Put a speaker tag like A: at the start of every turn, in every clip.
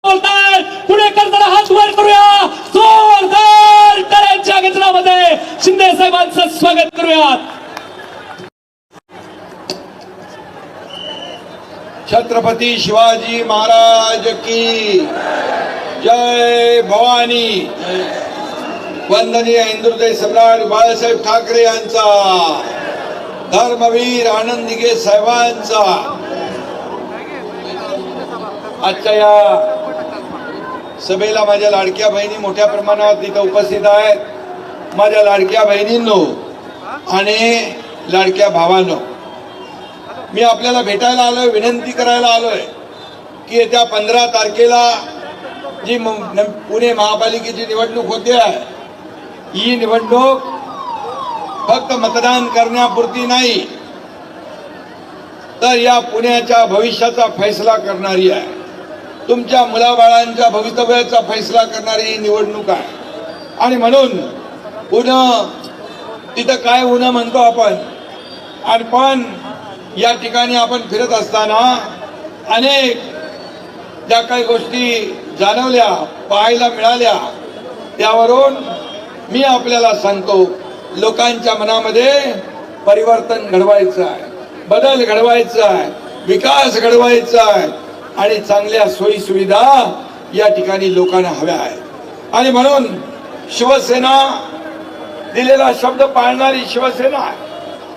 A: बोलताय पुणेकर जरा हात वर करूया, जोरदार टाळ्यांच्या गजरामध्ये शिंदे साहेबांचं स्वागत करूयात.
B: छत्रपती शिवाजी महाराज की जय. भवानी. वंदनीय हिंदुहृदय सम्राट बाळासाहेब ठाकरे यांचा, धर्मवीर आनंद दिघे साहेबांचा. आजच्या या सभेला माझ्या लाडक्या बहिणी मोठ्या प्रमाणावर तिथे उपस्थित आहेत. माझ्या लाडक्या बहिणींनो आणि लाडक्या भावांनो, मी आपल्याला भेटायला आलोय, विनंती करायला आलोय की येत्या 15 तारखेला जी पुणे महापालिकेची निवडणूक होते आहे, ही निवडणूक फक्त मतदान करण्यापुरती नाही, तर या पुण्याच्या भविष्याचा फैसला करणारी आहे. तुमच्या मुलाबाळांच्या भवितव्याचा फैसला करणारी ही निवडणूक आहे. आणि म्हणून पुणे तिथं काय उन्ह म्हणतो आपण, आणि पण या ठिकाणी आपण फिरत असताना अनेक ज्या काही गोष्टी जाणवल्या, पाहायला मिळाल्या, त्यावरून मी आपल्याला सांगतो, लोकांच्या मनामध्ये परिवर्तन घडवायचं आहे, बदल घडवायचा आहे, विकास घडवायचा आहे आणि चांगल्या सोयी सुविधा या ठिकाणी लोकांना हव्या आहेत. आणि म्हणून शिवसेना दिलेला शब्द पाळणारी शिवसेना आहे.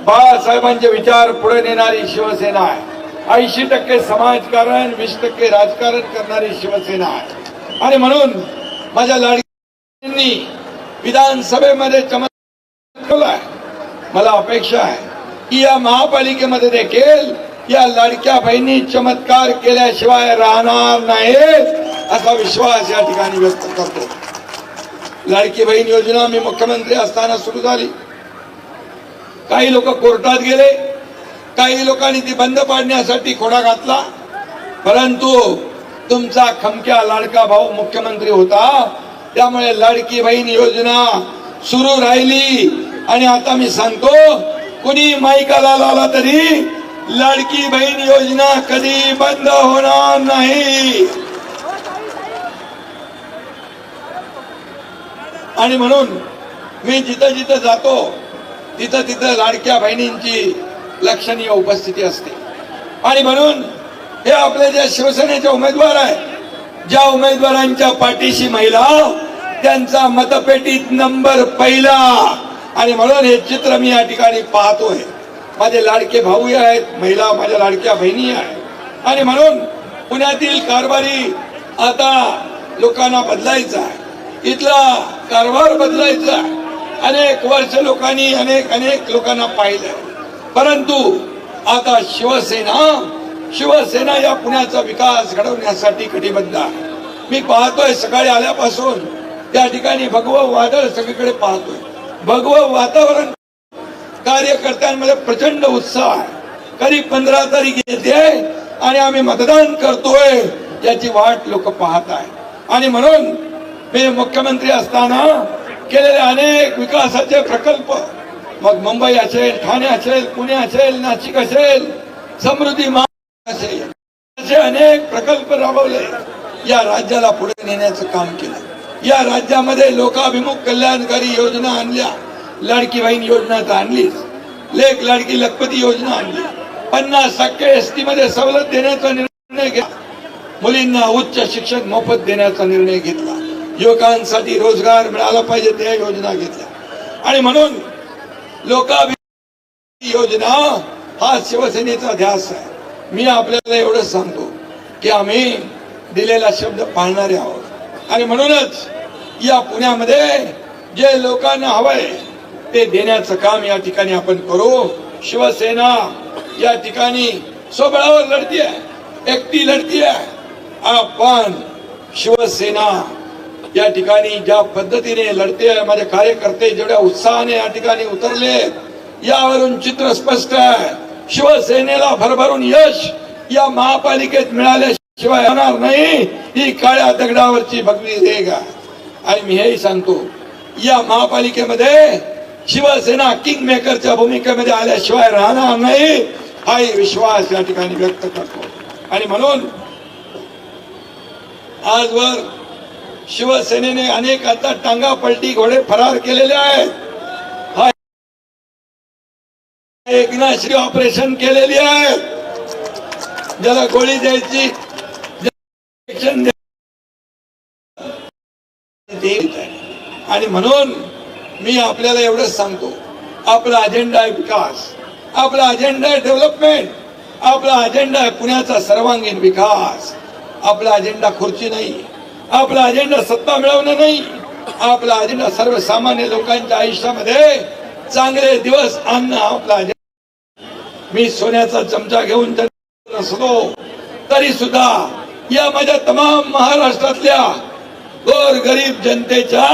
B: बाळासाहेबांचे विचार पुढे नेणारी शिवसेना आहे. 80% समाजकारण, 20% राजकारण करणारी शिवसेना आहे. आणि म्हणून माझ्या लाडक्यांनी विधानसभेमध्ये चमत्कार आहे. मला अपेक्षा आहे की या महापालिकेमध्ये देखील या लाडक्या बहिणी चमत्कार केल्याशिवाय राहणार नाहीत असा विश्वास या ठिकाणी व्यक्त करतो. लाडकी बहीण योजना मी मुख्यमंत्री असताना सुरू झाली. काही लोक कोर्टात गेले, काही लोकांनी ती बंद पाडण्यासाठी खोडा घातला, परंतु तुमचा खमक्या लाडका भाऊ मुख्यमंत्री होता, त्यामुळे लाडकी बहीण योजना सुरू राहिली. आणि आता मी सांगतो, कुणी माईकाला लावला तरी लाडकी बहीण योजना कधी बंद होणार नाही. आणि म्हणून मी जिथं जिथं जातो तिथं तिथं लाडक्या बहिणींची लक्षणीय उपस्थिती असते. आणि म्हणून हे आपले जे शिवसेनेचे उमेदवार आहेत, ज्या उमेदवारांच्या पाठीशी महिला, त्यांचा मतपेटीत नंबर पहिला. आणि म्हणून हे चित्र मी या ठिकाणी पाहतोय. माझे लाडके भाऊ आहेत, महिला माझ्या लाडक्या बहिणी आहेत. आणि म्हणून पुण्यातील कारभारी आता लोकांना बदलायचा आहे, इथला कारभार बदलायचा आहे. अनेक वर्ष लोकांनी अनेक लोकांना पाहिलं, परंतु आता शिवसेना या पुण्याचा विकास घडवण्यासाठी कटिबद्ध आहे. मी पाहतोय सकाळी आल्यापासून त्या ठिकाणी भगवं वादळ सगळीकडे पाहतोय, भगवं वातावरण. कार्यकर्त्यांमध्ये प्रचंड उत्साह आहे. कधी 15 तारीख येते आणि आम्ही मतदान करतोय याची वाट लोक पाहत आहेत. आणि म्हणून मी मुख्यमंत्री असताना केलेले अनेक विकासाचे प्रकल्प, मग मुंबई असेल, ठाणे असेल, पुणे असेल, नाशिक असेल, समृद्धी महामार्ग असेल, असे अनेक प्रकल्प राबवले. या राज्याला पुढे नेण्याचं काम केलं. या राज्यामध्ये लोकाभिमुख कल्याणकारी योजना आणल्या. लाडकी बहीण योजना तर आणलीच, लेक लाडकी लखपती योजना आणली. 50% एसटी मध्ये सवलत देण्याचा निर्णय घेतला. मुलींना उच्च शिक्षण मोफत देण्याचा निर्णय घेतला. युवकांसाठी रोजगार मिळाला पाहिजे त्या योजना घेतल्या. आणि म्हणून लोकाभिमुख योजना हा शिवसेनेचा ध्यास आहे. मी आपल्याला एवढंच सांगतो की आम्ही दिलेला शब्द पाळणारे आहोत. आणि म्हणूनच या पुण्यामध्ये जे लोकांना हवंय ते देण्याचं काम या ठिकाणी आपण करू. शिवसेना या ठिकाणी स्वबळावर लढतीये, एकटी लढतीये. आपण शिवसेना या ठिकाणी ज्या पद्धतीने लढते, माझे कार्यकर्ते जेवढ्या उत्साहाने या ठिकाणी उतरले, यावरून चित्र स्पष्ट आहे. शिवसेनेला भरभरून यश या महापालिकेत मिळाल्याशिवाय होणार नाही. ही काळ्या दगडावरची भगवी रेग आहे. आणि मी हेही सांगतो, या महापालिकेमध्ये शिवसेना किंग मेकरच्या भूमिकेमध्ये आल्याशिवाय राहणार नाही, हाही विश्वास या ठिकाणी व्यक्त करतो. आणि म्हणून आजवर शिवसेनेने अनेक आता टांगा पलटी घोडे फरार केलेले आहेत. हा एकनाशी ऑपरेशन केलेली आहे. ज्याला गोळी द्यायची आणि म्हणून मी आपल्याला एवढंच सांगतो, आपला अजेंडा आहे विकास, आपला अजेंडा आहे डेव्हलपमेंट, आपला अजेंडा आहे पुण्याचा सर्वांगीण विकास. आपला अजेंडा खुर्ची नाही, आपला अजेंडा सत्ता मिळवणं नाही, आपला अजेंडा सर्वसामान्य लोकांच्या आयुष्यामध्ये चांगले दिवस आणणं आपला अजेंडा. मी सोन्याचा चमचा घेऊन नसलो तरी सुद्धा या माझ्या तमाम महाराष्ट्रातल्या गोरगरीब जनतेच्या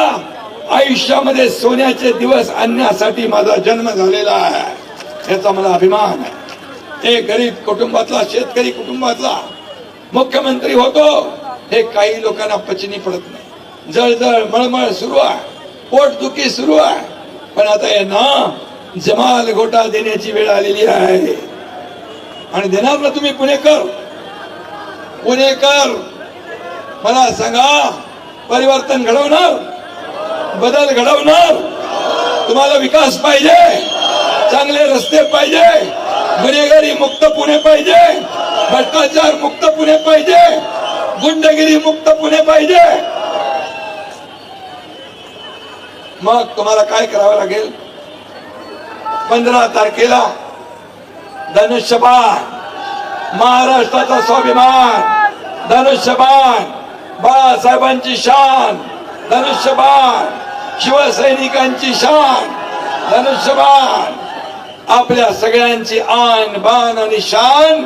B: आयुष्यामध्ये सोन्याचे दिवस आणण्यासाठी माझा जन्म झालेला आहे, याचा मला अभिमान आहे. एक गरीब कुटुंबातला, शेतकरी कुटुंबातला मुख्यमंत्री होतो हे काही लोकांना पचनी पडत नाही. जळजळ मळमळ सुरू आहे, पोटदुखी सुरू आहे, पण आता यांना जमाल घोटा देण्याची वेळ आलेली आहे. आणि देणार ना तुम्ही पुणेकर? पुणेकर मला सांगा, परिवर्तन घडवणार, बदल घडवणार? तुम्हाला विकास पाहिजे, चांगले रस्ते पाहिजे, गुन्हेगारी मुक्त पुणे पाहिजे, भ्रष्टाचार मुक्त पुणे पाहिजे, गुंडगिरी मुक्त पुणे पाहिजे. मग तुम्हाला काय करावं लागेल? 15 तारखेला धनुष्यबाण, महाराष्ट्राचा स्वाभिमान, धनुष्यबाण, बाळासाहेबांची शान, धनुष्यबाण, शिवसैनिकांची शान, धनुष्यबाण, आपल्या सगळ्यांची आन बाण आणि शान.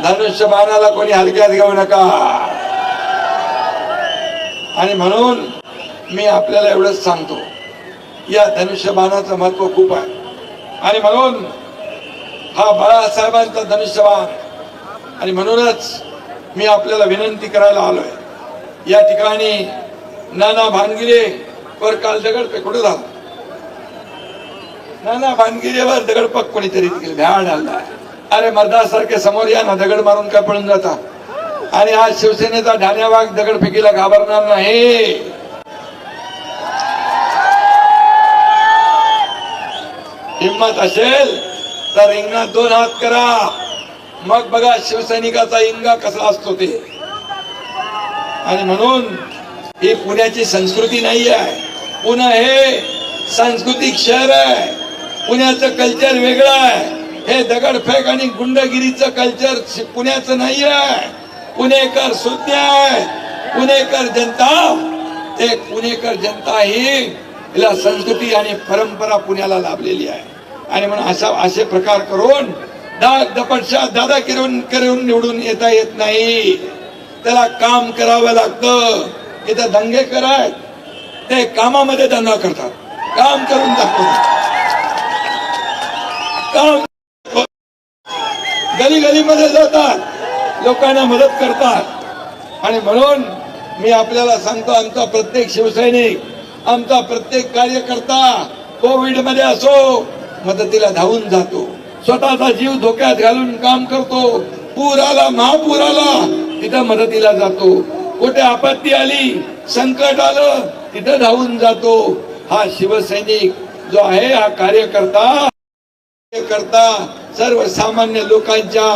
B: धनुष्यबाणाला कोणी हलक्यात घेऊ नका. आणि म्हणून मी आपल्याला एवढंच सांगतो, या धनुष्यबाणाचं महत्व खूप आहे. आणि म्हणून हा बाळासाहेबांचा धनुष्यबाण. आणि म्हणूनच मी आपल्याला विनंती करायला आलोय. या ठिकाणी नाना भानगिरे वर काल दगडफेक कुठे झाला? नाना भानगिरेवर दगडफेक कोणीतरी भ्याड आला. अरे मर्दासारखे समोर या ना, दगड मारून काय पळून जाता? आणि आज शिवसेनेचा ढाण्यावाग दगडफेकीला घाबरणार नाही. हिम्मत असेल तर रिंगणात 2 हात करा, मग बघा शिवसैनिकाचा इंगा कसा असतो ते. आणि म्हणून ही पुण्याची संस्कृती नाही आहे. पुणे हे सांस्कृतिक शहर आहे. पुण्याचं कल्चर वेगळं आहे. हे दगडफेक आणि गुंडगिरीचं कल्चर पुण्याचं नाही आहे. पुणेकर सुज्ञ आहे. पुणेकर जनता, ते पुणेकर जनता ही हिला संस्कृती आणि परंपरा पुण्याला लाभलेली आहे. आणि म्हणून असे प्रकार करून डाग दपटशा दादा करून निवडून येता येत नाही. त्याला काम करावं लागतं. इथं दंगे कराय, ते कामामध्ये दंगा करतात, काम करून दाखवतात, काम गली गलीमध्ये जातात, लोकांना मदत करतात. आणि म्हणून मी आपल्याला सांगतो, आमचा प्रत्येक शिवसैनिक, आमचा प्रत्येक कार्यकर्ता कोविड मध्ये असो मदतीला धावून जातो, स्वतःचा जीव धोक्यात घालून काम करतो. पूर आला, महापूर आला, तिथं मदतीला जातो. कुठे आपत्ती आली, संकट आलं, तिथं धावून जातो. हा शिवसैनिक जो आहे, हा कार्यकर्ता सर्वसामान्य लोकांच्या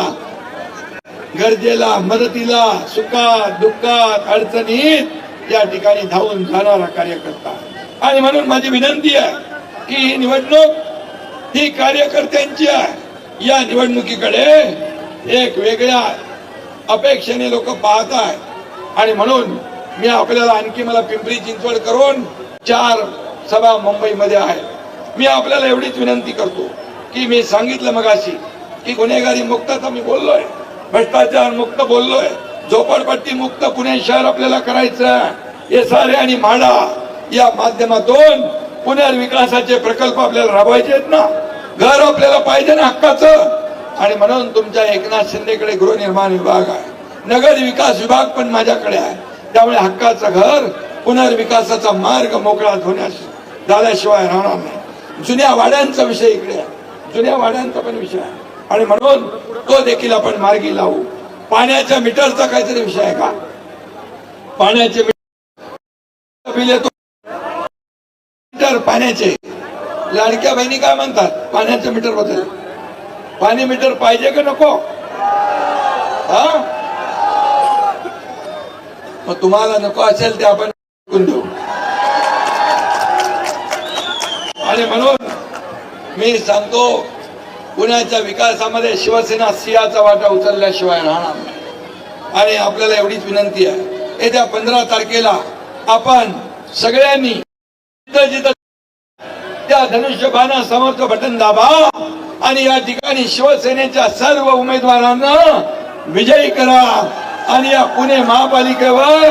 B: गरजेला, मदतीला, सुखात दुःखात अडचणीत या ठिकाणी धावून जाणारा कार्यकर्ता. आणि म्हणून माझी विनंती आहे की ही निवडणूक ही कार्यकर्त्यांची आहे. या निवडणुकीकडे एक वेगळ्या अपेक्षेने लोक पाहत आहेत. आणि म्हणून मी आपल्याला आणखी, मला पिंपरी चिंचवड करून 4 सभा मुंबईमध्ये आहे. मी आपल्याला एवढीच विनंती करतो की मी सांगितलं मगाशी की गुन्हेगारी मुक्तचा मी बोललोय, भ्रष्टाचार मुक्त बोललोय, झोपडपट्टी मुक्त पुणे शहर आपल्याला करायचं. एसआरए आणि म्हाडा या माध्यमातून पुनर्विकासाचे प्रकल्प आपल्याला राबवायचे आहेत ना. घर आपल्याला पाहिजे ना हक्काचं. आणि म्हणून तुमच्या एकनाथ शिंदेकडे गृहनिर्माण विभाग आहे, नगर विकास विभाग पण माझ्याकडे आहे. त्यामुळे हक्काचं घर, पुनर्विकासाचा मार्ग मोकळा झाल्याशिवाय राहणार नाही. जुन्या वाड्यांचा विषय इकडे आहे, जुन्या वाड्यांचा पण विषय आहे. आणि म्हणून तो देखील आपण मार्गी लावू. पाण्याच्या मीटरचा काहीतरी विषय आहे का? पाण्याचे बिल येतो मीटर पाण्याचे. लाडक्या बहिणी काय म्हणतात पाण्याच्या मीटर बद्दल? पाणी मीटर पाहिजे का नको? हा, मग तुम्हाला नको असेल ते आपण विकून देऊ. आणि म्हणून मी सांगतो, पुण्याच्या विकासामध्ये शिवसेना सिंहाचा वाटा उचलल्याशिवाय राहणार नाही. आणि आपल्याला एवढीच विनंती आहे, येत्या 15 तारखेला आपण सगळ्यांनी जिथं त्या धनुष्यबाणा समोरचं बटन दाबा आणि या ठिकाणी शिवसेनेच्या सर्व उमेदवारांना विजयी करा. आणि या पुणे महापालिकेवर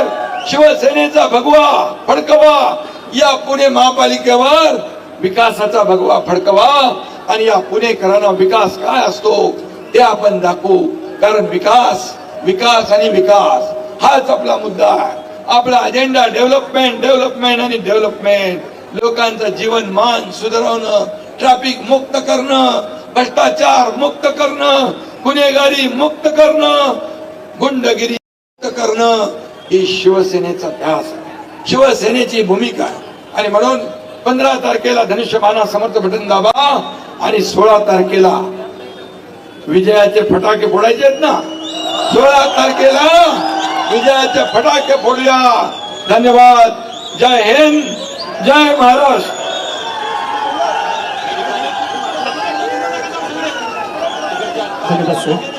B: शिवसेनेचा भगवा फडकवा. या पुणे महापालिकेवर विकासाचा भगवा फडकवा. आणि या पुणेकरांना विकास काय असतो ते आपण दाखवू. कारण विकास विकास आणि विकास हाच आपला मुद्दा आहे. आपला अजेंडा डेव्हलपमेंट डेव्हलपमेंट आणि डेव्हलपमेंट. लोकांचं जीवनमान सुधारवणं, ट्रॅफिक मुक्त करणं, भ्रष्टाचार मुक्त करणं, गुन्हेगारी मुक्त करणं, गुंडगिरी मुक्त करणं ही शिवसेनेचा ध्यास आहे, शिवसेनेची भूमिका आहे. आणि म्हणून 15 तारखेला धनुष्यबाणा समर्थ बटन दाबा आणि 16 तारखेला विजयाचे फटाके फोडायचे आहेत ना. 16 तारखेला विजयाचे फटाके फोडूया. धन्यवाद. जय हिंद, जय महाराष्ट्र.
A: धन्यवाद सर.